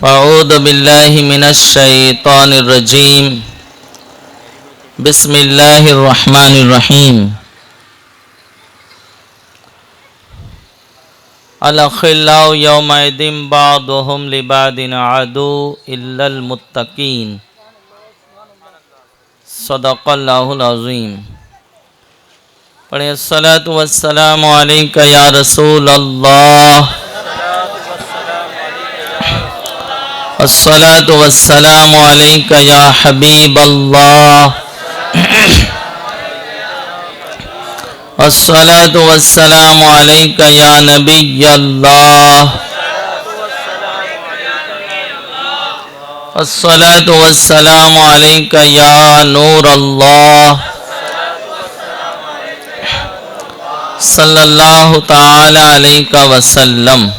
أعوذ بالله من الشيطان الرجيم بسم الله الرحمن الرحيم الأخلاء يومئذ بعضهم لبعض عدو إلا المتقين صدق الله العظيم پڑھیں الصلاۃ والسلام علیک یا رسول اللہ الصلاۃ والسلام علیک یا حبیب اللہ الصلاۃ والسلام علیک یا نبی اللہ الصلاۃ والسلام علیک یا نور اللہ صلی اللہ تعالی علیہ وسلم۔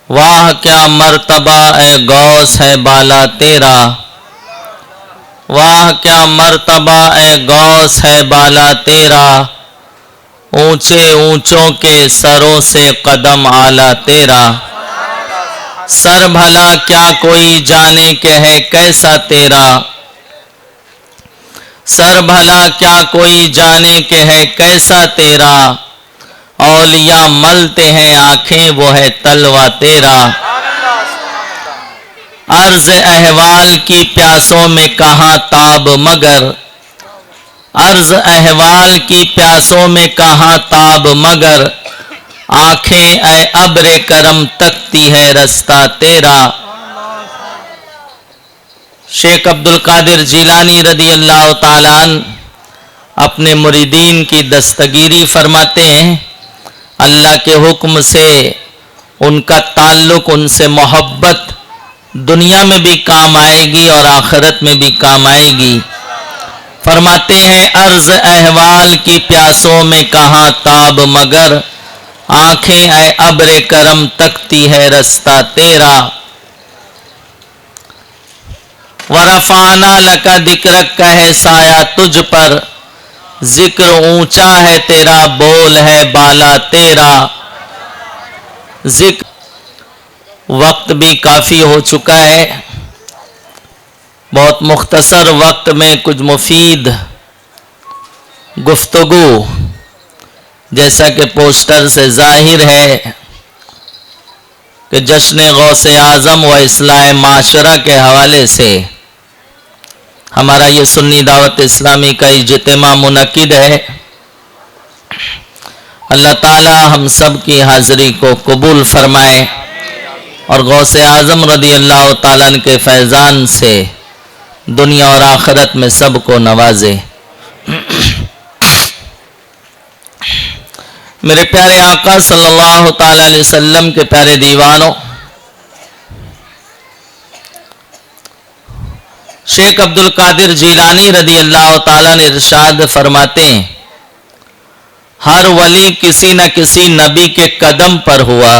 واہ کیا مرتبہ اے غوث ہے بالا تیرا، واہ کیا مرتبہ اے غوث ہے بالا تیرا، اونچے اونچوں کے سروں سے قدم اعلیٰ تیرا، سر بھلا کیا کوئی جانے کہ ہے کیسا تیرا، سر بھلا کیا کوئی جانے کہ ہے کیسا تیرا، اولیاء ملتے ہیں آنکھیں وہ ہے تلوہ تیرا، عرض احوال کی پیاسوں میں کہاں تاب مگر، عرض احوال کی پیاسوں میں کہاں تاب مگر، آنکھیں اے ابر کرم تکتی ہے رستہ تیرا۔ شیخ عبدالقادر جیلانی رضی اللہ تعالیٰ عنہ اپنے مریدین کی دستگیری فرماتے ہیں، اللہ کے حکم سے ان کا تعلق، ان سے محبت دنیا میں بھی کام آئے گی اور آخرت میں بھی کام آئے گی۔ فرماتے ہیں عرض احوال کی پیاسوں میں کہاں تاب مگر، آنکھیں اے ابر کرم تکتی ہے رستہ تیرا، ورفعنا لک ذکرک کہے سایہ تجھ پر، ذکر اونچا ہے تیرا بول ہے بالا تیرا۔ ذکر وقت بھی کافی ہو چکا ہے، بہت مختصر وقت میں کچھ مفید گفتگو، جیسا کہ پوسٹر سے ظاہر ہے کہ جشن غوث اعظم و اصلاح معاشرہ کے حوالے سے ہمارا یہ سنی دعوت اسلامی کا اجتماع منعقد ہے۔ اللہ تعالی ہم سب کی حاضری کو قبول فرمائے اور غوث اعظم رضی اللہ تعالیٰ عنہ کے فیضان سے دنیا اور آخرت میں سب کو نوازے۔ میرے پیارے آقا صلی اللہ تعالیٰ علیہ وسلم کے پیارے دیوانوں، شیخ عبدالقادر جیلانی رضی اللہ تعالیٰ نے ارشاد فرماتے ہیں، ہر ولی کسی نہ کسی نبی کے قدم پر ہوا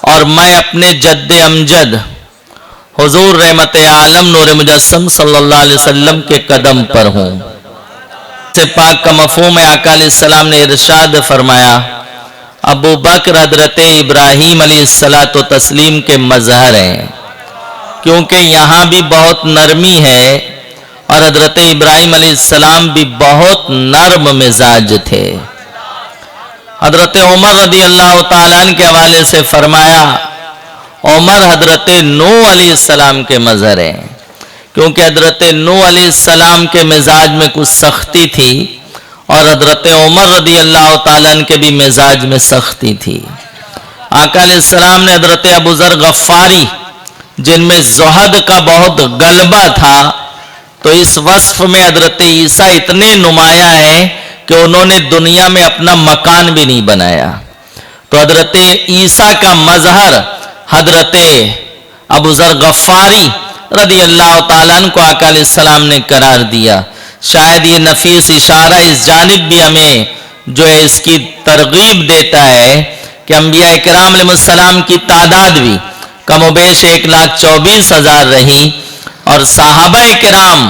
اور میں اپنے جد امجد حضور رحمت عالم نور مجسم صلی اللہ علیہ وسلم کے قدم پر ہوں۔ سے پاک کا مفہوم ہے، آقا علیہ السلام نے ارشاد فرمایا ابو بکر حضرت ابراہیم علیہ السلام کے مظہر ہیں، کیونکہ یہاں بھی بہت نرمی ہے اور حضرت ابراہیم علیہ السلام بھی بہت نرم مزاج تھے۔ حضرت عمر رضی اللہ تعالیٰ عنہ کے حوالے سے فرمایا عمر حضرت نوح علیہ السلام کے مظہر ہیں، کیونکہ حضرت نوح علیہ السلام کے مزاج میں کچھ سختی تھی اور حضرت عمر رضی اللہ تعالیٰ عنہ کے بھی مزاج میں سختی تھی۔ آقا علیہ السلام نے حضرت ابو ذر غفاری جن میں زہد کا بہت غلبہ تھا، تو اس وصف میں حضرت عیسیٰ اتنے نمایاں ہیں کہ انہوں نے دنیا میں اپنا مکان بھی نہیں بنایا، تو حضرت عیسیٰ کا مظہر حضرت ابو ذر غفاری رضی اللہ تعالیٰ عنہ کو آقا علیہ السلام نے قرار دیا۔ شاید یہ نفیس اشارہ اس جانب بھی ہمیں جو ہے اس کی ترغیب دیتا ہے کہ انبیاء کرام علیہ السلام کی تعداد بھی کم و بیش 1,24,000 رہی اور صحابہ کرام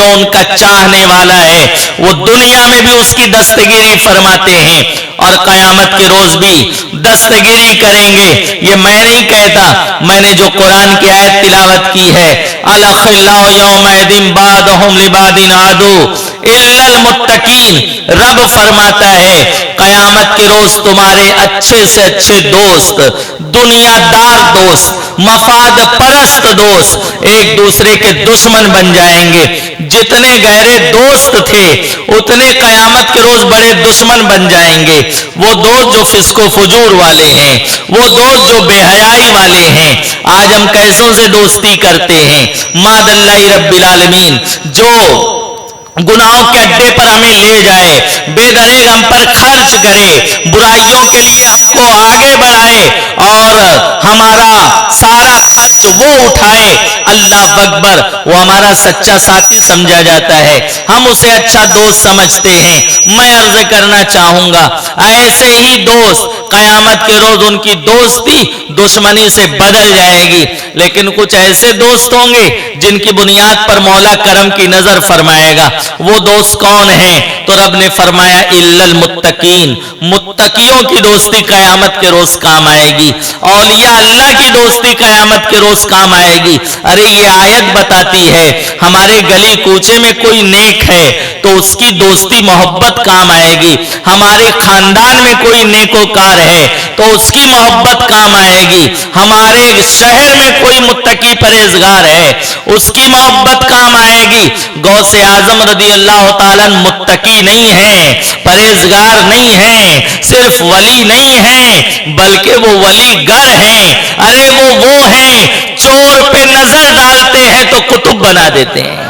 جو ان کا چاہنے والا ہے وہ دنیا میں بھی اس کی دستگیری فرماتے ہیں اور قیامت کے روز بھی دستگیری کریں گے. یہ میں نہیں کہتا, میں نے جو قرآن کی آیت تلاوت کی ہے, الاخلاء یومئذ بعضهم لبعض عدو الا المتقین, رب فرماتا ہے قیامت کے روز تمہارے اچھے سے اچھے دوست, دنیا دار دوست, مفاد پرست دوست ایک دوسرے کے دشمن بن جائیں گے. جتنے گہرے دوست تھے اتنے قیامت کے روز بڑے دشمن بن جائیں گے. وہ دوست جو فسق و فجور والے ہیں, وہ دوست جو بے حیائی والے ہیں, آج ہم کیسوں سے دوستی کرتے ہیں. ماد اللہ رب العالمین جو گناہوں کے اڈے پر ہمیں لے جائے, بے دریغ ہم پر خرچ کرے, برائیوں کے لیے ہم کو آگے بڑھائے اور ہمارا سارا خرچ وہ اٹھائے, اللہ اکبر, وہ ہمارا سچا ساتھی سمجھا جاتا ہے, ہم اسے اچھا دوست سمجھتے ہیں. میں عرض کرنا چاہوں گا ایسے ہی دوست قیامت کے روز ان کی دوستی دشمنی سے بدل جائے گی. لیکن کچھ ایسے دوست ہوں گے جن کی بنیاد پر مولا کرم کی نظر فرمائے گا. وہ دوست کون ہیں؟ تو رب نے فرمایا الا المتقین, متقیوں کی دوستی قیامت کے روز کام آئے گی, اولیاء اللہ کی دوستی قیامت کے روز کام آئے گی. ارے یہ آیت بتاتی ہے ہمارے گلی کوچے میں کوئی نیک ہے تو اس کی دوستی محبت کام آئے گی. ہمارے خاندان میں کوئی نیکوکار ہے تو اس کی محبت کام آئے گی. ہمارے شہر میں کوئی متقی پرہیزگار ہے اس کی محبت کام آئے گی. غوث اعظم رضی اللہ تعالیٰ متقی نہیں ہے, پرہیزگار نہیں ہے, صرف ولی نہیں ہے بلکہ وہ ولی گر ہیں. ارے وہ ہیں چور پہ نظر ڈالتے ہیں تو قطب بنا دیتے ہیں.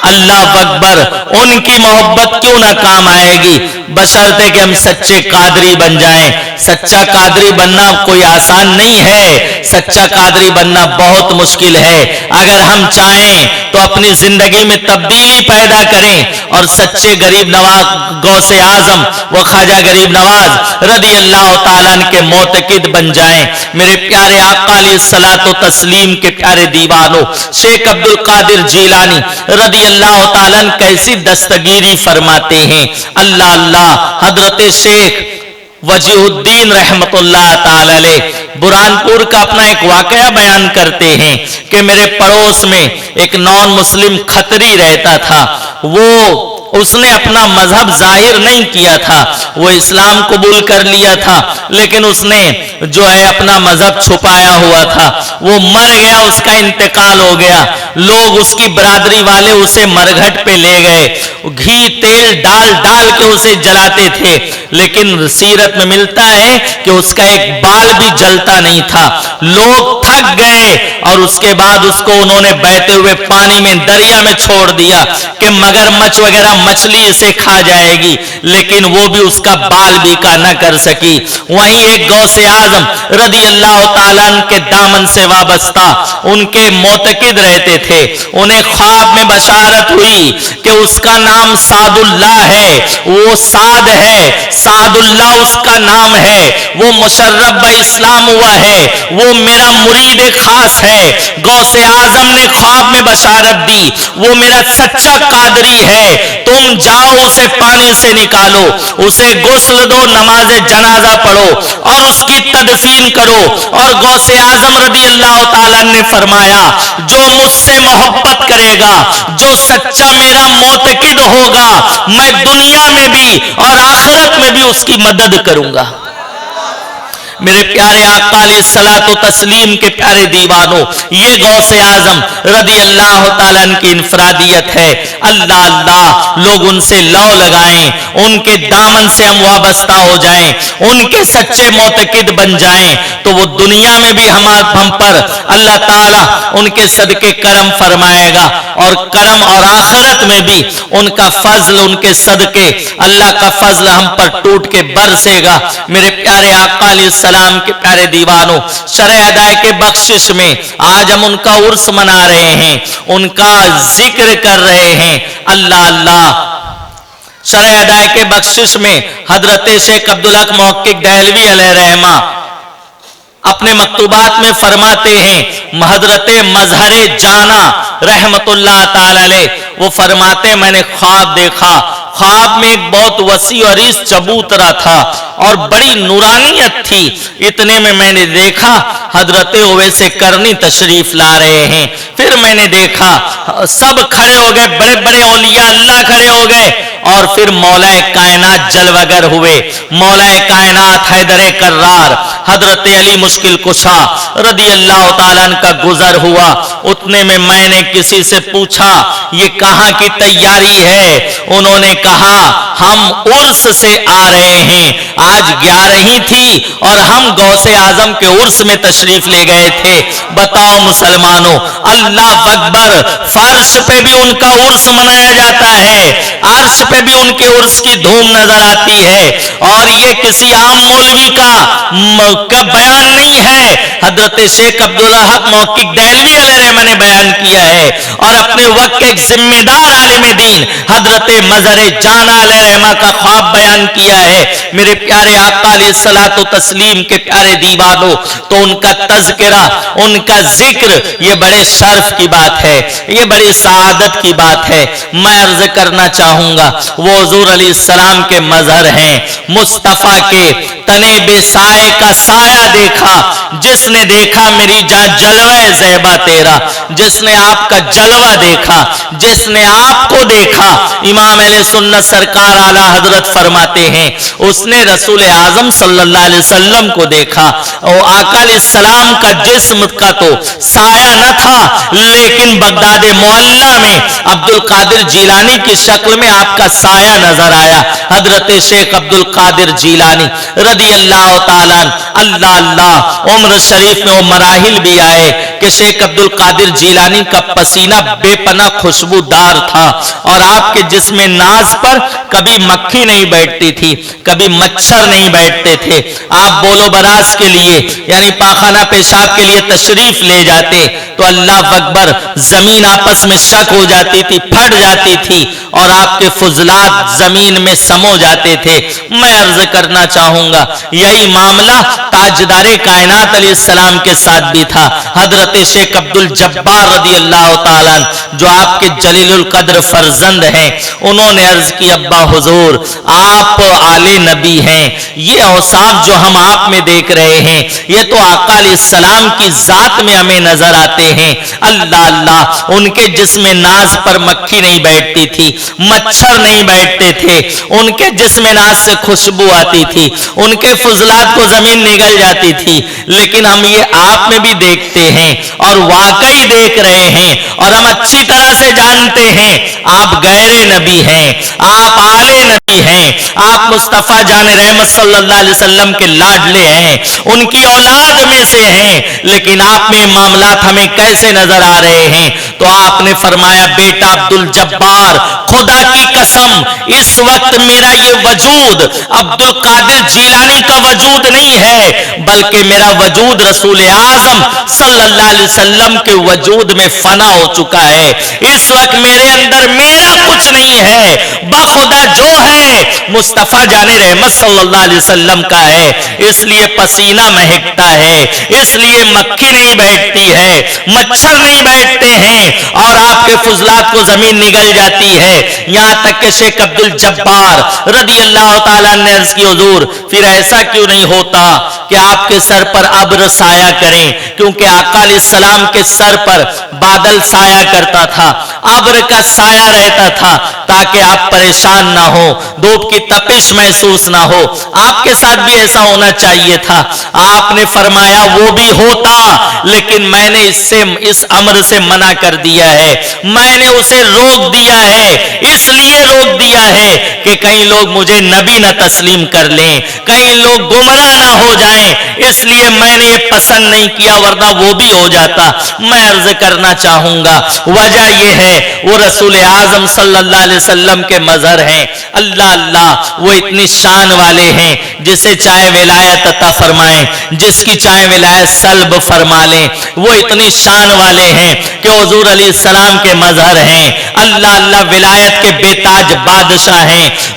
اللہ اکبر, ان کی محبت کیوں نہ کام آئے گی بشرطے کہ ہم سچے قادری بن جائیں. سچا قادری بننا کوئی آسان نہیں ہے, سچا قادری بننا بہت مشکل ہے. اگر ہم چاہیں تو اپنی زندگی میں تبدیلی پیدا کریں اور سچے غریب نواز غوث اعظم و خواجہ غریب نواز رضی اللہ تعالیٰ عنہ کے معتقد بن جائیں. میرے پیارے آقا علیہ الصلوۃ و تسلیم کے پیارے دیوانوں, شیخ عبد القادر جیلانی رضی اللہ تعالیٰ عنہ کیسی دستگیری فرماتے ہیں. اللہ اللہ, حضرت شیخ وجیہ الدین رحمت اللہ تعالی علیہ برہانپور کا اپنا ایک واقعہ بیان کرتے ہیں کہ میرے پڑوس میں ایک نان مسلم کھتری رہتا تھا. اس نے اپنا مذہب ظاہر نہیں کیا تھا, وہ اسلام قبول کر لیا تھا لیکن اس نے جو ہے اپنا مذہب چھپایا ہوا تھا. وہ مر گیا, اس کا انتقال ہو گیا. لوگ اس کی برادری والے اسے مرگھٹ پہ لے گئے, گھی تیل ڈال ڈال کے اسے جلاتے تھے, لیکن سیرت میں ملتا ہے کہ اس کا ایک بال بھی جلتا نہیں تھا. لوگ تھک گئے اور اس کے بعد اس کو انہوں نے بہتے ہوئے پانی میں دریا میں چھوڑ دیا کہ مگرمچھ وغیرہ مچھلی اسے کھا جائے گی, لیکن وہ بھی اس کا بال بیکا نہ کر سکی. وہیں ایک غوث اعظم رضی اللہ تعالیٰ عنہ کے دامن سے وابستہ ان کے معتقد رہتے تھے. انہیں خواب میں بشارت ہوئی کہ اس کا نام سعد اللہ ہے, وہ سعد ہے, سعد اللہ اس کا نام ہے, وہ مشرف با اسلام ہوا ہے, وہ میرا مرید خاص ہے. غوث اعظم نے خواب میں بشارت دی وہ میرا سچا قادری ہے, تم جاؤ اسے پانی سے نکالو, اسے غسل دو, نماز جنازہ پڑھو اور اس کی تدفین کرو. اور غوث اعظم رضی اللہ تعالیٰ نے فرمایا جو مجھ سے محبت کرے گا, جو سچا میرا معتقد ہوگا, میں دنیا میں بھی اور آخرت میں بھی اس کی مدد کروں گا. میرے پیارے آقا علیہ الصلوۃ و تسلیم کے پیارے دیوانوں, یہ غوث اعظم رضی اللہ تعالیٰ عنہ کی انفرادیت ہے. اللہ اللہ, لوگ ان سے لو لگائیں, ان کے دامن سے ہم وابستہ ہو جائیں, ان کے سچے معتقد بن جائیں تو وہ دنیا میں بھی ہم پر اللہ تعالیٰ ان کے صدقے کرم فرمائے گا, اور کرم اور آخرت میں بھی ان کا فضل, ان کے صدقے اللہ کا فضل ہم پر ٹوٹ کے برسے گا. میرے پیارے آقا علیہ السلام کے پیارے دیوانوں, شرع ادائے کے بخشش میں آج ہم ان کا عرس منا رہے ہیں, ان کا ذکر کر رہے ہیں. اللہ اللہ, شرع ادائے کے بخشش میں حضرت شیخ عبدالحق محقق دہلوی علیہ رحمہ اپنے مکتوبات میں فرماتے ہیں, حضرت مظہر جانا رحمت اللہ تعالی علیہ وہ فرماتے میں نے خواب دیکھا، خواب میں ایک بہت وسیع اور عریض چبوترا تھا اور بڑی نورانیت تھی، اتنے میں نے دیکھا حضرت اویس کرنی تشریف لا رہے ہیں۔ پھر میں نے دیکھا سب کھڑے ہو گئے، بڑے بڑے اولیاء اللہ کھڑے ہو گئے، اور پھر مولا کائنات جلوگر ہوئے، مولا کائنات حیدر کرار حضرت علی مشکل کشا رضی اللہ تعالیٰ عنہ کا گزر ہوا۔ اتنے میں نے کسی سے پوچھا یہ کہاں کی تیاری ہے؟ انہوں نے کہا ہم عرس سے آ رہے ہیں، آج 11 ہی تھی اور ہم غوث اعظم کے عرس میں تشریف لے گئے تھے۔ بتاؤ مسلمانوں، اللہ اکبر، فرش پہ بھی ان کا عرس منایا جاتا ہے، عرش پہ بھی ان کے عرس کی دھوم نظر آتی ہے، اور یہ کسی عام مولوی کا بیان نہیں ہے، حضرت شیخ عبدالحق محقق دہلوی علیہ رحمہ نے بیان کیا ہے، اور اپنے وقت کے ایک ذمہ دار عالم دین حضرت مظہر جانا علیہ رحمہ کا خواب بیان کیا ہے۔ میرے پیارے آقا علیہ الصلوۃ والتسلیم کے پیارے دیوانوں، تو ان کا تذکرہ، ان کا ذکر، یہ بڑے شرف کی بات ہے، یہ بڑی سعادت کی بات ہے۔ میں عرض کرنا چاہوں گا وہ حضور علیہ السلام کے مظہر ہیں، مصطفیٰ کے تنے بے سائے کا سایہ دیکھا، جس نے دیکھا میری جان جلوہ زیبا تیرا، جس نے آپ کا جلوہ دیکھا، جس نے آپ کو دیکھا، امام اہل سنت سرکار اعلیٰ حضرت فرماتے ہیں اس نے رسول اعظم صلی اللہ علیہ وسلم کو دیکھا، اور آقا علیہ السلام کا جسم کا تو سایہ نہ تھا، لیکن بغداد معلیٰ میں عبد القادر جیلانی کی شکل میں آپ کا سایہ نظر آیا۔ حضرت شیخ عبد القادر جیلانی رضی اللہ تعالیٰ اللہ اللہ عمر شریف میں وہ مراحل بھی آئے کہ شیخ عبد القادر جیلانی کا پسینہ بے پناہ خوشبودار تھا، اور آپ کے جسم ناز پر کبھی مکھی نہیں بیٹھتی تھی، کبھی مچھر نہیں بیٹھتے تھے۔ آپ بولو براز کے لیے یعنی پاخانہ پیشاب کے لیے تشریف لے جاتے تو اللہ اکبر، زمین آپس میں شک ہو جاتی تھی، پھٹ جاتی تھی، اور آپ کے فضلات زمین میں سمو جاتے تھے۔ میں عرض کرنا چاہوں گا یہی معاملہ تاجدار کائنات علیہ السلام کے ساتھ بھی تھا، حضرت شیخ عبد الجبار رضی اللہ تعالیٰ جو آپ کے جلیل القدر فرزند ہیں، انہوں نے عرض کی ابا حضور آپ آل نبی ہیں، یہ اوصاف جو ہم آپ میں دیکھ رہے ہیں یہ تو آقا علیہ السلام کی ذات میں ہمیں نظر آتے ہیں۔ اللہ اللہ، ان کے جسم ناز پر مکھی نہیں بیٹھتی تھی، مچھر نہیں بیٹھتے تھے، ان کے جسم ناز سے خوشبو آتی تھی، ان کے فضلات کو زمین نگل جاتی تھی، لیکن ہم یہ آپ میں بھی دیکھتے ہیں اور واقعی دیکھ رہے ہیں، اور ہم اچھی طرح سے جانتے ہیں آپ غیر نبی ہیں، آپ آل نبی ہیں، آپ مصطفیٰ جان رحمت صلی اللہ علیہ وسلم کے لاڈلے ہیں، ان کی اولاد میں سے ہیں، لیکن آپ میں معاملات ہمیں کیسے نظر آ رہے ہیں؟ تو آپ نے فرمایا بیٹا عبد الجبار، خدا کی قسم اس وقت میرا یہ وجود عبد القادر جیلانی کا وجود نہیں ہے، بلکہ میرا وجود رسول اعظم صلی اللہ علیہ وسلم کے وجود میں فنا ہو چکا ہے۔ اس وقت میرے اندر میرا کچھ نہیں ہے، بخدا جو ہے مصطفیٰ جان رحمت صلی اللہ علیہ وسلم کا ہے، اس لیے پسینہ مہکتا ہے، اس لیے مکھی نہیں بیٹھتی ہے، مچھر نہیں بیٹھتے ہیں، اور آپ کے فضلات کو زمین نگل جاتی ہے۔ یہاں تک کہ شیخ عبد الجبار رضی اللہ تعالیٰ نے عرض کی حضور پھر ایسا کیوں نہیں ہوتا کہ آپ کے سر پر ابر سایہ کریں، کیونکہ آقا علیہ السلام کے سر پر بادل سایہ کرتا تھا، ابر کا سایہ رہتا تھا تاکہ آپ پریشان نہ ہو، دھوپ کی تپش محسوس نہ ہو۔ آپ کے ساتھ بھی ایسا ہونا چاہیے تھا۔ آپ نے فرمایا وہ بھی ہوتا، لیکن میں نے اس امر سے منع کر دیا ہے، میں نے اسے روک دیا ہے، اس لیے روک دیا ہے کہ کئی لوگ مجھے نبی نہ تسلیم کر لیں، کئی لوگ گمراہ نہ ہو جائیں، اس لیے میں نے یہ پسند نہیں کیا، ورنہ وہ بھی ہو جاتا۔ میں عرض کرنا چاہوں گا وجہ یہ ہے وہ رسول اعظم صلی اللہ علیہ وسلم کے مظہر ہیں۔ اللہ اللہ، وہ اتنی شان والے ہیں جسے چاہے ولایت عطا فرمائیں، جس کی چاہے ولایت سلب فرما لیں، وہ اتنی شان والے ہیں کہ حضور علیہ السلام کے مظہر ہیں۔ اللہ اللہ، ولایت کے بے تاج بادشاہ ہیں،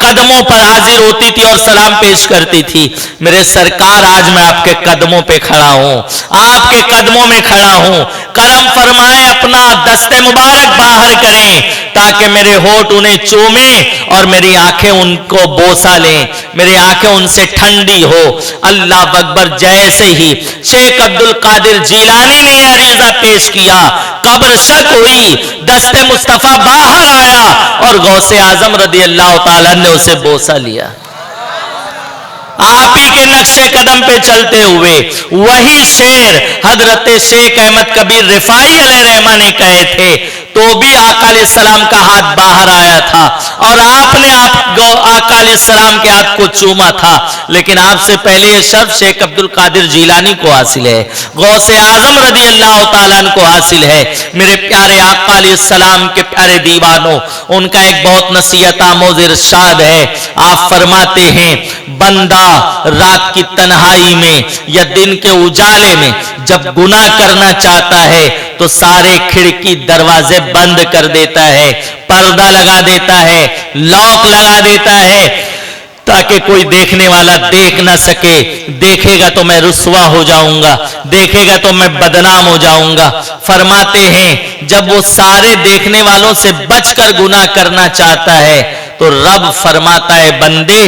قدموں پر حاضر ہوتی تھی اور سلام پیش کرتی تھی. میرے سرکار آج میں آپ کے قدموں پہ کھڑا ہوں, آپ کے قدموں میں کھڑا ہوں. کرم فرمائیں, اپنا دست مبارک باہر کریں تاکہ میرے ہونٹ انہیں چومیں اور میری آنکھیں ان کو بوسا لیں, میری آنکھیں ان سے ٹھنڈی ہو. اللہ اکبر. جیسے ہی شیخ عبد القادر جیلانی نے یہ عریضہ پیش کیا, قبر شک ہوئی, دست مصطفیٰ باہر آیا اور غوث اعظم رضی اللہ تعالیٰ نے اسے بوسا لیا. آپ ہی کے نقش قدم پہ چلتے ہوئے وہی شعر حضرت شیخ احمد کبیر رفاعی علیہ رحمہ نے کہے تھے, تو بھی آقا علیہ السلام کا ہاتھ باہر آیا تھا اور آپ نے آقا علیہ السلام کے ہاتھ کو چوما تھا, لیکن آپ سے پہلے یہ شرف شیخ عبد القادر جیلانی کو حاصل ہے, غوث اعظم رضی اللہ تعالیٰ عنہ کو حاصل ہے. میرے پیارے آقا علیہ السلام کے پیارے دیوانوں, ان کا ایک بہت نصیحت آموز ارشاد ہے. آپ فرماتے ہیں, بندہ رات کی تنہائی میں یا دن کے اجالے میں جب گناہ کرنا چاہتا ہے تو سارے کھڑکی دروازے بند کر دیتا ہے, پردہ لگا دیتا ہے, لاک لگا دیتا ہے تاکہ کوئی دیکھنے والا دیکھ نہ سکے. دیکھے گا تو میں رسوا ہو جاؤں گا, دیکھے گا تو میں بدنام ہو جاؤں گا. فرماتے ہیں جب وہ سارے دیکھنے والوں سے بچ کر گناہ کرنا چاہتا ہے تو رب فرماتا ہے, بندے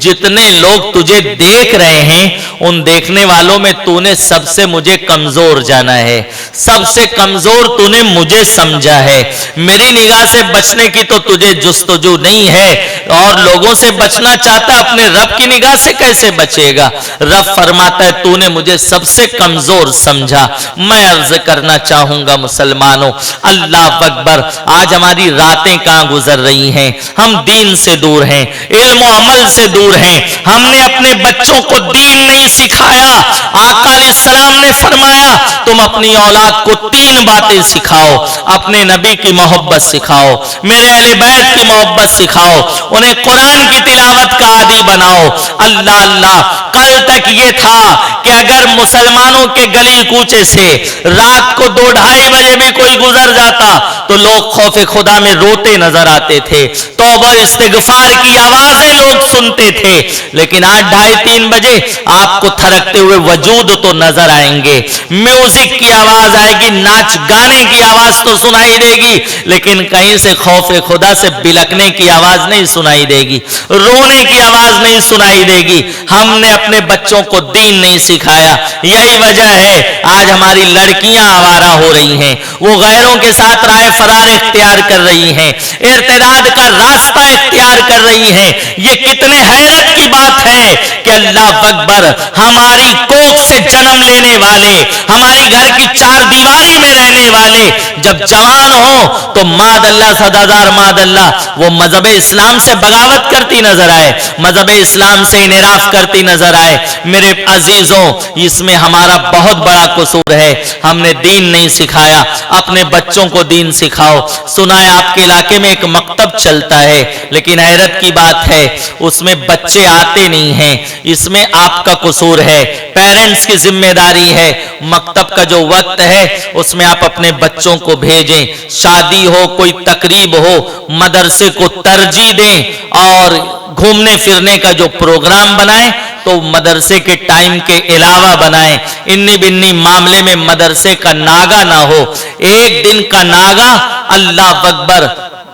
جتنے لوگ تجھے دیکھ رہے ہیں ان دیکھنے والوں میں تو نے سب سے مجھے کمزور جانا ہے, سب سے کمزور تو نے مجھے سمجھا ہے. میری نگاہ سے بچنے کی تو تجھے جستجو نہیں ہے, اور لوگوں سے بچنا چاہتا اپنے رب کی نگاہ سے کیسے بچے گا. رب فرماتا ہے تو نے مجھے سب سے کمزور سمجھا. میں عرض کرنا چاہوں گا مسلمانوں, اللہ اکبر, آج ہماری راتیں کہاں گزر رہی ہیں. ہم دین سے دور ہیں, علم و عمل سے دور ہیں, ہم نے اپنے بچوں کو دین نہیں سکھایا. آقا علیہ السلام نے فرمایا تم اپنی اولاد کو 3 باتیں سکھاؤ, اپنے نبی کی محبت سکھاؤ, میرے اہل بیت کی محبت سکھاؤ, انہیں قرآن کی تلاوت کا عادی بناؤ. اللہ اللہ, کل تک یہ تھا کہ اگر مسلمانوں کے گلی کوچے سے رات کو 2-2:30 بجے بھی کوئی گزر جاتا تو لوگ خوف خدا میں روتے نظر آتے تھے, توبہ استغفار کی آوازیں لوگ سنتے تھے. لیکن آج 2:30-3 بجے آپ کو تھرکتے ہوئے وجود تو نظر آئیں گے, میوزک کی آواز آئے گی, ناچ گانے کی آواز تو سنائی دے گی, لیکن کہیں سے خوف خدا سے بلکنے کی آواز نہیں سنائی دے گی, رونے کی آواز نہیں سنائی دے گی. ہم نے اپنے بچوں کو دین نہیں سکھایا. یہی وجہ ہے آج ہماری لڑکیاں آوارہ ہو رہی ہیں, وہ غیروں کے ساتھ رائے فرار اختیار کر رہی ہیں, ارتداد کا راستہ اختیار کر رہی ہیں. یہ کتنے حیرت کی بات ہے کہ اللہ اکبر, ہماری کوکھ سے جنم لینے والے, ہماری گھر کی 4 دیواری میں رہنے والے جب جوان ہوں تو ماد اللہ صدازار ماد اللہ وہ مذہب اسلام سے بغاوت کرتی نظر آئے, مذہب اسلام سے انحراف کرتی نظر آئے. میرے عزیزوں, اس میں ہمارا بہت بڑا قصور ہے, ہم نے دین نہیں سکھایا. اپنے بچوں کو دین سکھاؤ. سنا ہے آپ کے علاقے میں ایک مکتب چلتا ہے, لیکن حیرت کی بات ہے اس میں بچے آتے نہیں ہیں. اس میں آپ کا قصور ہے, پیرنٹس کی ذمہ داری ہے. مکتب کا جو وقت ہے اس میں آپ اپنے بچوں کو بھیجیں, شادی ہو, کوئی تقریب ہو, مدرسے کو ترجیح دیں, اور گھومنے پھرنے کا جو پروگرام بنائیں تو مدرسے کے ٹائم کے علاوہ بنائیں. انی بنی معاملے میں مدرسے کا ناغہ نہ ہو. ایک دن کا ناغہ, اللہ اکبر,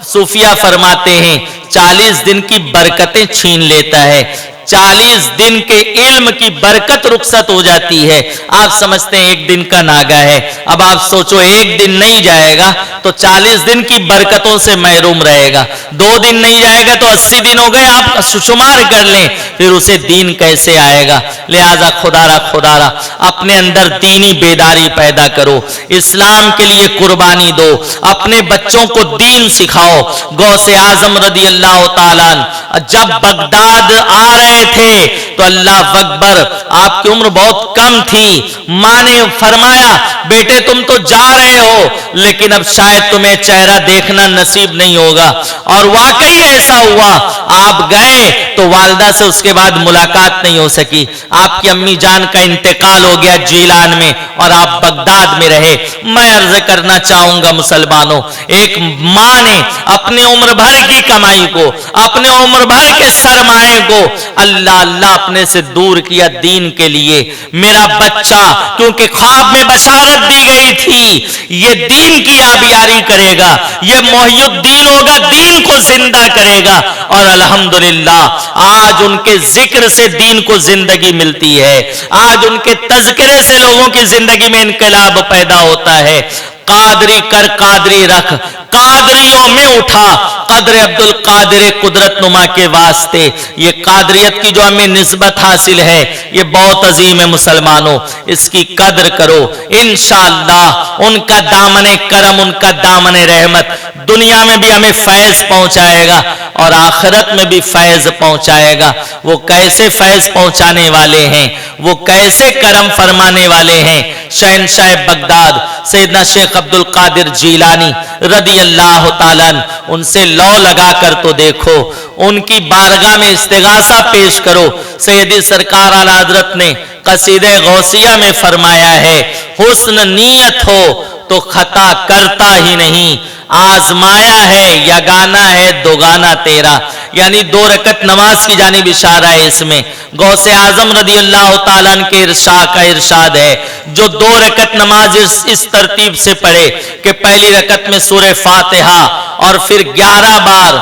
صوفیہ فرماتے ہیں 40 دن کی برکتیں چھین لیتا ہے. 40 دن کے علم کی برکت رخصت ہو جاتی ہے. آپ سمجھتے ہیں ایک دن کا ناغہ ہے, اب آپ سوچو ایک دن نہیں جائے گا تو 40 دن کی برکتوں سے محروم رہے گا. 2 دن نہیں جائے گا تو 80 دن ہو گئے, آپ شمار کر لیں, پھر اسے دین کیسے آئے گا. لہذا خدا را اپنے اندر دینی بیداری پیدا کرو, اسلام کے لیے قربانی دو, اپنے بچوں کو دین سکھاؤ. غوث اعظم رضی اللہ تعالیٰ جب بغداد آ رہے تھے تو اللہ اکبر, آپ کی عمر بہت کم تھی, ماں نے فرمایا بیٹے تم تو جا رہے ہو لیکن اب شاید تمہیں چہرہ دیکھنا نصیب نہیں ہوگا. اور واقعی ایسا ہوا, آپ گئے تو والدہ سے اس کے بعد ملاقات نہیں ہو سکی. آپ کی امی جان کا انتقال ہو گیا جیلان میں اور آپ بغداد میں رہے. میں عرض کرنا چاہوں گا مسلمانوں، ایک ماں نے اپنے عمر بھر کی کمائی کو، اپنے عمر بھر کے سرمائے کو اللہ اللہ اپنے سے دور کیا دین کے لیے. میرا بچہ، کیونکہ خواب میں بشارت دی گئی تھی یہ دین کی آبیاری کرے گا، یہ محی الدین ہوگا، دین کو زندہ کرے گا. اور الحمدللہ آج ان کے ذکر سے دین کو زندگی ملتی ہے، آج ان کے تذکرے سے لوگوں کی زندگی میں انقلاب پیدا ہوتا ہے. قادری کر قادری رکھ، قادریوں میں اٹھا، قدر عبد القادر قدرت نما کے واسطے. یہ قادریت کی جو ہمیں نسبت حاصل ہے یہ بہت عظیم ہے مسلمانوں، اس کی قدر کرو. انشاءاللہ ان کا دامن کرم، ان کا دامن رحمت دنیا میں بھی ہمیں فیض پہنچائے گا اور آخرت میں بھی فیض پہنچائے گا. وہ کیسے فیض پہنچانے والے ہیں، وہ کیسے کرم فرمانے والے ہیں. شہنشاہ بغداد سیدنا شیخ عبد القادر جیلانی رضی اللہ تعالیٰ، ان سے لو لگا کر تو دیکھو، ان کی بارگاہ میں استغاثہ پیش کرو. سیدی سرکار اعلیٰ حضرت نے قصیدہ غوثیہ میں فرمایا ہے حسن نیت ہو تو خطا کرتا ہی نہیں، آزمایا ہے یگانہ ہے دوگانہ تیرا. یعنی 2 رکعت نماز کی جانب اشارہ ہے اس میں. غوث اعظم رضی اللہ تعالیٰ عنہ کے ارشاد ہے جو 2 رکعت نماز اس ترتیب سے پڑھے کہ پہلی رکعت میں سورہ فاتحہ اور پھر 11 بار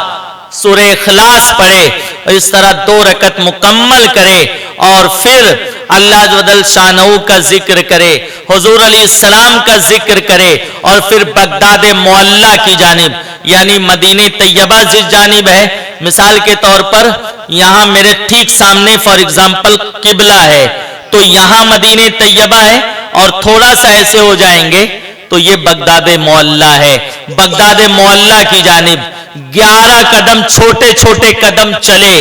سورہ اخلاص پڑھے، اس طرح 2 رکعت مکمل کرے اور پھر اللہ جل شانہ کا ذکر کرے، حضور علیہ السلام کا ذکر کرے اور پھر بغداد معلیٰ کی جانب یعنی مدینہ طیبہ جس جانب ہے، مثال کے طور پر یہاں میرے ٹھیک سامنے فار ایگزامپل قبلہ ہے تو یہاں مدینہ طیبہ ہے اور تھوڑا سا ایسے ہو جائیں گے تو یہ بغداد معلیٰ ہے. بغداد معلیٰ کی جانب 11 قدم چھوٹے چھوٹے قدم چلے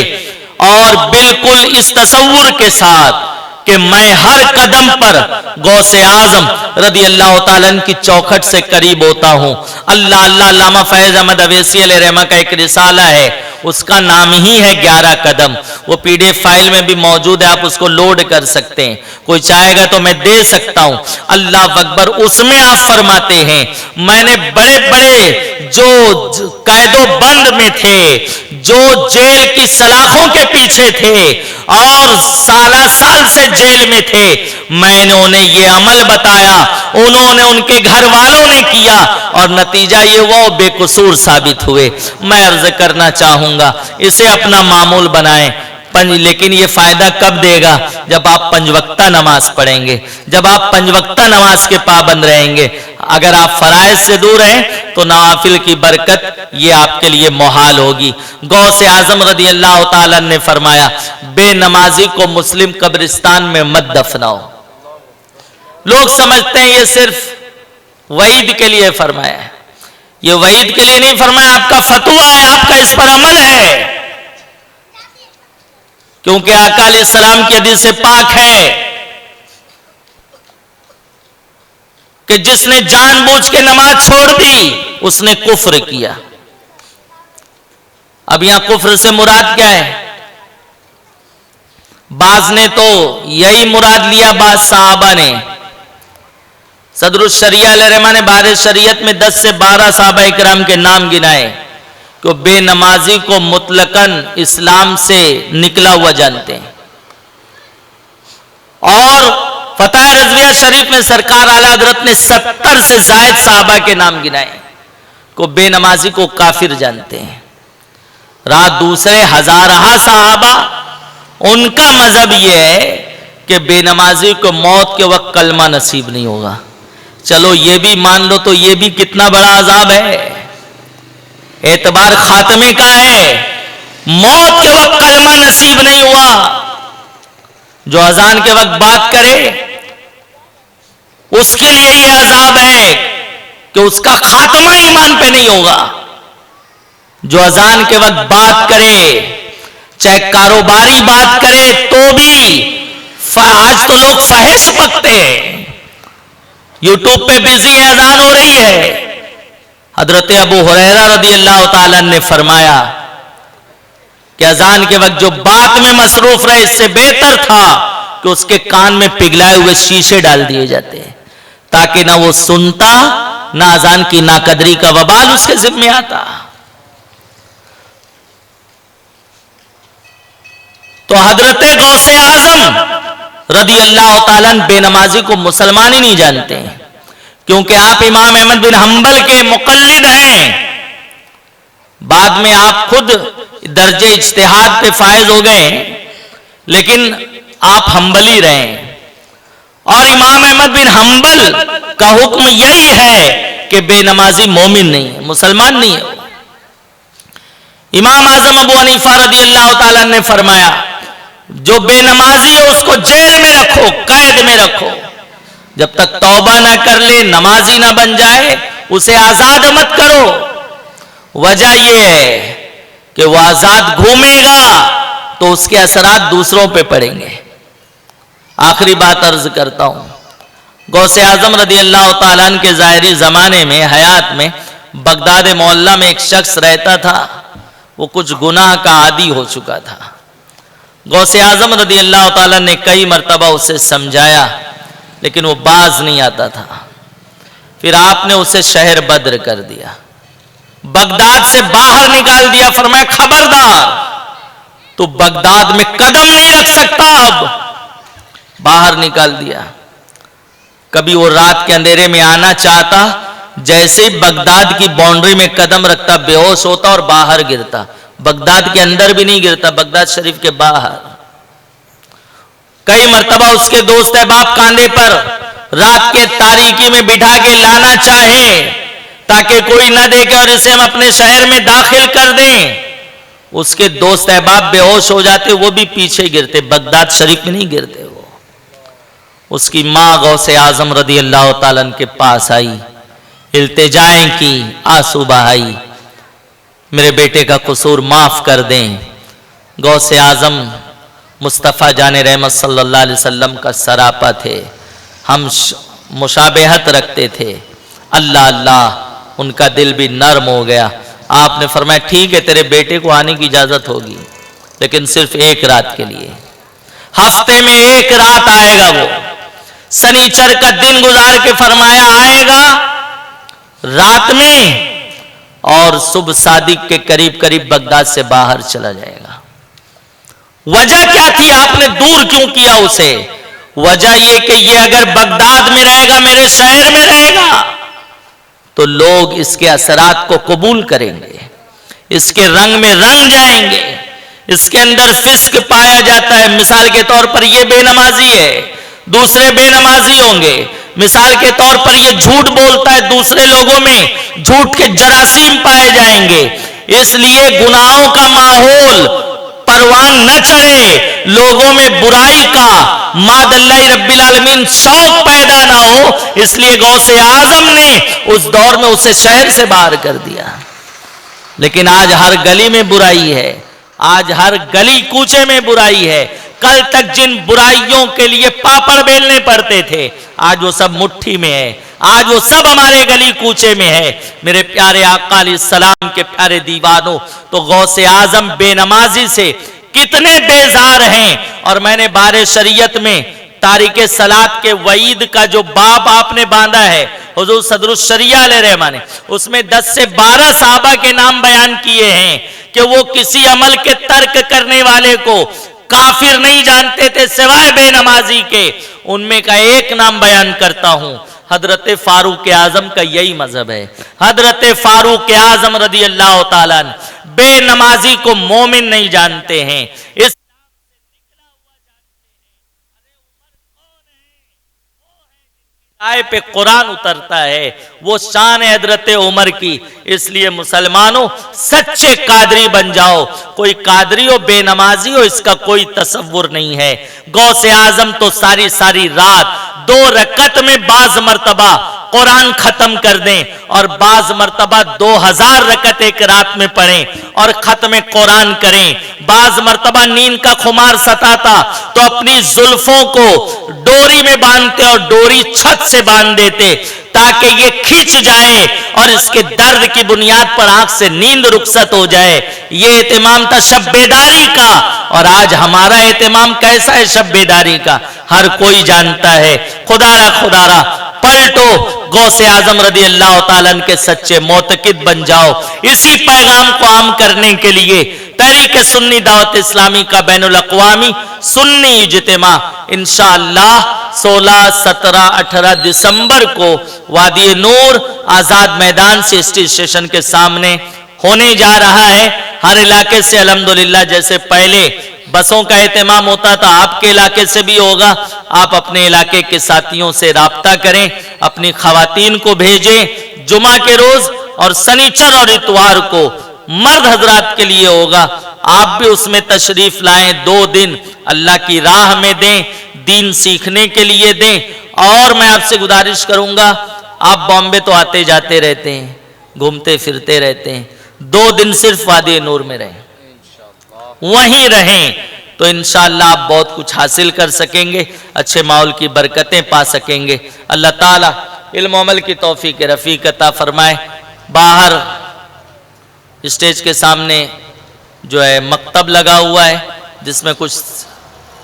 اور بالکل اس تصور کے ساتھ کہ میں ہر قدم پر غوث اعظم رضی اللہ تعالیٰ عنہ کی چوکھٹ سے قریب ہوتا ہوں. اللہ اللہ علامہ فیض احمد اویسی علیہ رحمہ کا ایک رسالہ ہے، اس کا نام ہی ہے 11 قدم. وہ PDF فائل میں بھی موجود ہے، آپ اس کو لوڈ کر سکتے ہیں، کوئی چاہے گا تو میں دے سکتا ہوں. اللہ اکبر. اس میں آپ فرماتے ہیں میں نے بڑے بڑے جو قید و بند میں تھے، جو جیل کی سلاخوں کے پیچھے تھے اور سالہ سال سے جیل میں تھے، میں نے انہیں یہ عمل بتایا، انہوں نے ان کے گھر والوں نے کیا اور نتیجہ یہ وہ بے قصور ثابت ہوئے. میں عرض کرنا چاہوں گا اسے اپنا معمول بنائیں. لیکن یہ فائدہ کب دے گا؟ جب آپ 5 وقتہ نماز پڑھیں گے، جب آپ 5 وقتہ نماز کے پابند رہیں گے. اگر آپ فرائض سے دور ہیں تو نوافل کی برکت یہ آپ کے لیے محال ہوگی. غوث اعظم رضی اللہ تعالیٰ نے فرمایا بے نمازی کو مسلم قبرستان میں مت دفناؤ. لوگ سمجھتے ہیں یہ صرف وعید کے لیے فرمایا ہے. یہ وعید کے لیے نہیں فرمایا، آپ کا فتویٰ ہے، آپ کا اس پر عمل ہے. کیونکہ آقا علیہ السلام کی حدیث پاک ہے کہ جس نے جان بوجھ کے نماز چھوڑ دی اس نے کفر کیا. اب یہاں کفر سے مراد کیا ہے؟ بعض نے تو یہی مراد لیا، بعض صحابہ نے. صدر الشریعہ علیہ رحمہ نے بار شریعت میں 10 سے 12 صحابہ اکرام کے نام گنائے کہ بے نمازی کو مطلقاً اسلام سے نکلا ہوا جانتے ہیں. اور فتح رضویہ شریف میں سرکار اعلیٰ حضرت نے 70 سے زائد صحابہ کے نام گنائے کو بے نمازی کو کافر جانتے ہیں. رات دوسرے ہزارہ صحابہ ان کا مذہب یہ ہے کہ بے نمازی کو موت کے وقت کلمہ نصیب نہیں ہوگا. چلو یہ بھی مان لو تو یہ بھی کتنا بڑا عذاب ہے. اعتبار خاتمے کا ہے، موت کے وقت کلمہ نصیب نہیں ہوا. جو اذان کے وقت بات کرے اس کے لیے یہ عذاب ہے کہ اس کا خاتمہ ایمان پہ نہیں ہوگا. جو اذان کے وقت بات کرے چاہے کاروباری بات کرے تو بھی آج تو لوگ فحش بکتے ہیں، یوٹیوب پہ بزی ہے، اذان ہو رہی ہے. حضرت ابو ہریرہ رضی اللہ تعالیٰ نے فرمایا کہ کہ اذان کے وقت جو بات میں مصروف رہے اس سے بہتر تھا کہ اس کے کان میں پگھلائے ہوئے شیشے ڈال دیے جاتے ہیں تاکہ نہ وہ سنتا نہ اذان کی ناقدری کا وبال اس کے ذمہ آتا. تو حضرت غوث اعظم رضی اللہ تعالیٰ بے نمازی کو مسلمان ہی نہیں جانتے ہیں کیونکہ آپ امام احمد بن حنبل کے مقلد ہیں. بعد میں آپ خود درجے اجتہاد پہ فائز ہو گئے لیکن آپ حنبلی رہے اور امام احمد بن حنبل کا حکم یہی ہے کہ بے نمازی مومن نہیں ہے، مسلمان نہیں ہے. امام اعظم ابو حنیفہ رضی اللہ تعالیٰ نے فرمایا جو بے نمازی ہے اس کو جیل میں رکھو، قید میں رکھو، جب تک توبہ نہ کر لے نمازی نہ بن جائے اسے آزاد مت کرو. وجہ یہ ہے کہ وہ آزاد گھومے گا تو اس کے اثرات دوسروں پہ پڑیں گے. آخری بات عرض کرتا ہوں، غوث اعظم رضی اللہ تعالیٰ عنہ کے ظاہری زمانے میں حیات میں بغداد محلہ میں ایک شخص رہتا تھا، وہ کچھ گناہ کا عادی ہو چکا تھا. غوث اعظم رضی اللہ تعالیٰ نے کئی مرتبہ اسے سمجھایا لیکن وہ باز نہیں آتا تھا. پھر آپ نے اسے شہر بدر کر دیا، بغداد سے باہر نکال دیا. فرمایا خبردار تو بغداد میں قدم نہیں رکھ سکتا، اب باہر نکال دیا. کبھی وہ رات کے اندھیرے میں آنا چاہتا، جیسے بغداد کی باؤنڈری میں قدم رکھتا بے ہوش ہوتا اور باہر گرتا. بغداد کے اندر بھی نہیں گرتا، بغداد شریف کے باہر. کئی مرتبہ اس کے دوست احباب کاندھے پر رات کے تاریکی میں بٹھا کے لانا چاہیں تاکہ کوئی نہ دیکھے اور اسے ہم اپنے شہر میں داخل کر دیں. اس کے دوست احباب بے ہوش ہو جاتے، وہ بھی پیچھے گرتے، بغداد شریف میں نہیں گرتے. وہ اس کی ماں غوث اعظم رضی اللہ تعالیٰ عنہ کے پاس آئی، التجائیں کی، آنسو بہائی، میرے بیٹے کا قصور معاف کر دیں. غوث اعظم مصطفیٰ جان رحمت صلی اللہ علیہ وسلم کا سراپا تھے، ہم مشابہت رکھتے تھے. اللہ اللہ ان کا دل بھی نرم ہو گیا. آپ نے فرمایا ٹھیک ہے تیرے بیٹے کو آنے کی اجازت ہوگی لیکن صرف ایک رات کے لیے، ہفتے میں ایک رات آئے گا. وہ سنیچر کا دن گزار کے فرمایا آئے گا رات میں اور صبح صادق کے قریب قریب بغداد سے باہر چلا جائے گا. وجہ کیا تھی؟ آپ نے دور کیوں کیا اسے؟ وجہ یہ کہ یہ اگر بغداد میں رہے گا، میرے شہر میں رہے گا، تو لوگ اس کے اثرات کو قبول کریں گے، اس کے رنگ میں رنگ جائیں گے. اس کے اندر فسق پایا جاتا ہے. مثال کے طور پر یہ بے نمازی ہے، دوسرے بے نمازی ہوں گے. مثال کے طور پر یہ جھوٹ بولتا ہے، دوسرے لوگوں میں جھوٹ کے جراثیم پائے جائیں گے. اس لیے گناہوں کا ماحول پروان نہ چڑھے، لوگوں میں برائی کا ماد اللہ رب العالمین شوق پیدا نہ ہو، اس لیے غوث اعظم نے اس دور میں اسے شہر سے باہر کر دیا. لیکن آج ہر گلی میں برائی ہے، آج ہر گلی کوچے میں برائی ہے. کل تک جن برائیوں کے لیے پاپڑ بیلنے پڑتے تھے آج وہ سب مٹھی میں ہے، آج وہ سب ہمارے گلی کوچے میں ہے. میرے پیارے آقا علیہ السلام کے پیارے دیوانوں، تو غوث اعظم بے نمازی سے کتنے بیزار ہیں. اور میں نے بار شریعت میں تارک صلاۃ کے وعید کا جو باب آپ نے باندھا ہے حضور صدر الشریعہ علیہ رحمہ نے، اس میں 10 سے 12 صحابہ کے نام بیان کیے ہیں کہ وہ کسی عمل کے ترک کرنے والے کو کافر نہیں جانتے تھے سوائے بے نمازی کے. ان میں کا ایک نام بیان کرتا ہوں، حضرت فاروق اعظم کا یہی مذہب ہے. حضرت فاروق اعظم رضی اللہ تعالیٰ عنہ بے نمازی کو مومن نہیں جانتے ہیں. اس آئے پہ قرآن اترتا ہے، وہ شان ہے حضرت عمر کی. اس لیے مسلمانوں سچے قادری بن جاؤ. کوئی قادری ہو بے نمازی ہو اس کا کوئی تصور نہیں ہے. غوث اعظم تو ساری ساری رات 2 رکعت میں بعض مرتبہ قرآن ختم کر دیں اور بعض مرتبہ 2000 رکعت ایک رات میں پڑھیں اور ختم قرآن کریں. بعض مرتبہ نیند کا خمار ستاتا تو اپنی زلفوں کو ڈوری میں باندھتے اور ڈوری چھت سے باندھ دیتے تاکہ یہ کھنچ جائے اور اس کے درد کی بنیاد پر آنکھ سے نیند رخصت ہو جائے. یہ اہتمام تھا شب بیداری کا. اور آج ہمارا اہتمام کیسا ہے شب بیداری کا؟ ہر کوئی جانتا ہے. خدا را پلٹو، غوث اعظم رضی اللہ تعالیٰ عنہ کے سچے معتقد بن جاؤ. اسی پیغام کو عام کرنے کے لیے تحریک سنی دعوت اسلامی کا بین الاقوامی سنی اجتماع انشاءاللہ 16، 17، 18 دسمبر کو وادی نور آزاد میدان سے اسٹیشن کے سامنے ہونے جا رہا ہے. ہر علاقے سے الحمدللہ جیسے پہلے بسوں کا اہتمام ہوتا تھا، آپ کے علاقے سے بھی ہوگا. آپ اپنے علاقے کے ساتھیوں سے رابطہ کریں، اپنی خواتین کو بھیجیں. جمعہ کے روز اور سنیچر اور اتوار کو مرد حضرات کے لیے ہوگا. آپ بھی اس میں تشریف لائیں. 2 دن اللہ کی راہ میں دیں، دین سیکھنے کے لیے دیں. اور میں آپ سے گزارش کروں گا، آپ بامبے تو آتے جاتے رہتے ہیں، گھومتے پھرتے رہتے ہیں، 2 دن صرف وادی نور میں رہیں، وہیں رہیں تو انشاءاللہ آپ بہت کچھ حاصل کر سکیں گے، اچھے ماحول کی برکتیں پا سکیں گے. اللہ تعالیٰ علم و عمل کی توفیق رفیق عطا فرمائے. باہر اسٹیج کے سامنے جو ہے مکتب لگا ہوا ہے جس میں کچھ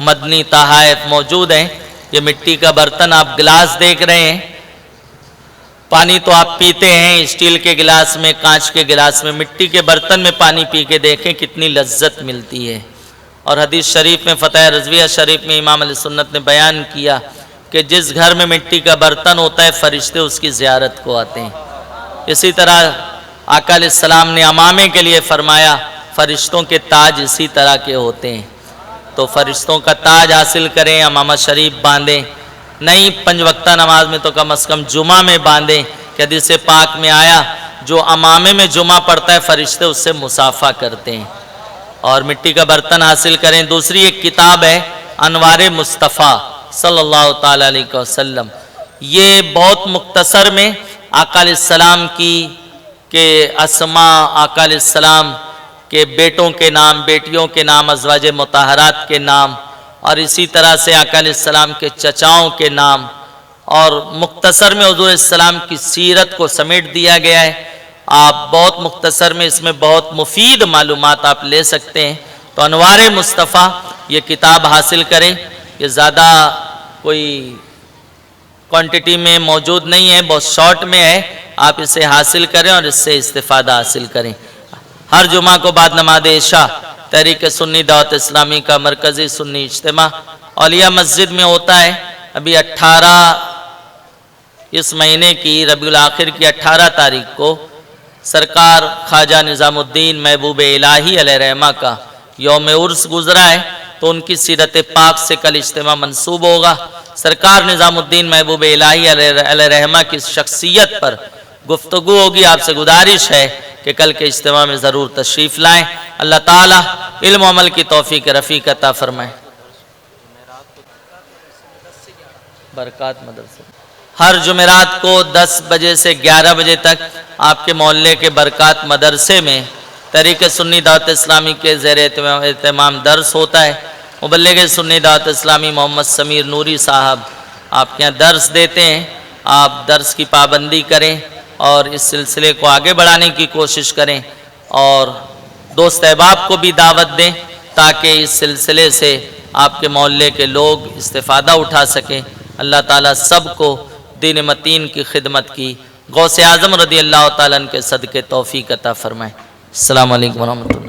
مدنی تحائف موجود ہیں. یہ مٹی کا برتن، آپ گلاس دیکھ رہے ہیں. پانی تو آپ پیتے ہیں اسٹیل کے گلاس میں، کانچ کے گلاس میں. مٹی کے برتن میں پانی پی کے دیکھیں کتنی لذت ملتی ہے. اور حدیث شریف میں، فتح رضویہ شریف میں امام علیہ سنت نے بیان کیا کہ جس گھر میں مٹی کا برتن ہوتا ہے فرشتے اس کی زیارت کو آتے ہیں. اسی طرح آقا علیہ السلام نے امامے کے لیے فرمایا فرشتوں کے تاج اسی طرح کے ہوتے ہیں. تو فرشتوں کا تاج حاصل کریں، امامہ شریف باندھیں. نہیں 5 وقتہ نماز میں تو کم از کم جمعہ میں باندھیں کہ حدیث پاک میں آیا جو امامے میں جمعہ پڑھتا ہے فرشتے اس سے مصافحہ کرتے ہیں. اور مٹی کا برتن حاصل کریں. دوسری ایک کتاب ہے انوار مصطفیٰ صلی اللہ تعالیٰ علیہ وسلم. یہ بہت مختصر میں آقا علیہ السلام کی کہ اسماء، آقا علیہ السلام کے بیٹوں کے نام، بیٹیوں کے نام، ازواج مطہرات کے نام، اور اسی طرح سے آقا علیہ السلام کے چچاؤں کے نام، اور مختصر میں حضور علیہ السلام کی سیرت کو سمیٹ دیا گیا ہے. آپ بہت مختصر میں اس میں بہت مفید معلومات آپ لے سکتے ہیں. تو انوار مصطفیٰ یہ کتاب حاصل کریں. یہ زیادہ کوئی کوانٹٹی میں موجود نہیں ہے، بہت شارٹ میں ہے. آپ اسے حاصل کریں اور اس سے استفادہ حاصل کریں. ہر جمعہ کو بعد نماز عشاء تحریک سنی دعوت اسلامی کا مرکزی سنی اجتماع اولیاء مسجد میں ہوتا ہے. ابھی 18 اس مہینے کی ربیع الاخر کی 18 تاریخ کو سرکار خواجہ نظام الدین محبوب الہی علیہ رحمہ کا یوم عرس گزرا ہے، تو ان کی سیرت پاک سے کل اجتماع منسوب ہوگا. سرکار نظام الدین محبوب الہی علیہ رحمہ کی شخصیت پر گفتگو ہوگی. آپ سے گزارش ہے کہ کل کے اجتماع میں ضرور تشریف لائیں. اللہ تعالیٰ علم و عمل کی توفیق رفیق عطا فرمائے. برکات مدرسہ ہر جمعرات کو 10 بجے سے 11 بجے تک آپ کے محلے کے برکات مدرسے میں تحریک سنی دعوت اسلامی کے زیر اہتمام درس ہوتا ہے. مبلغ سنی دعوت اسلامی محمد سمیر نوری صاحب آپ کے یہاں درس دیتے ہیں. آپ درس کی پابندی کریں اور اس سلسلے کو آگے بڑھانے کی کوشش کریں، اور دوست احباب کو بھی دعوت دیں تاکہ اس سلسلے سے آپ کے محلے کے لوگ استفادہ اٹھا سکیں. اللہ تعالیٰ سب کو دین متین کی خدمت کی غوث اعظم رضی اللہ تعالیٰ عنہ کے صدقے توفیق عطا فرمائے. السلام علیکم ورحمۃ اللہ.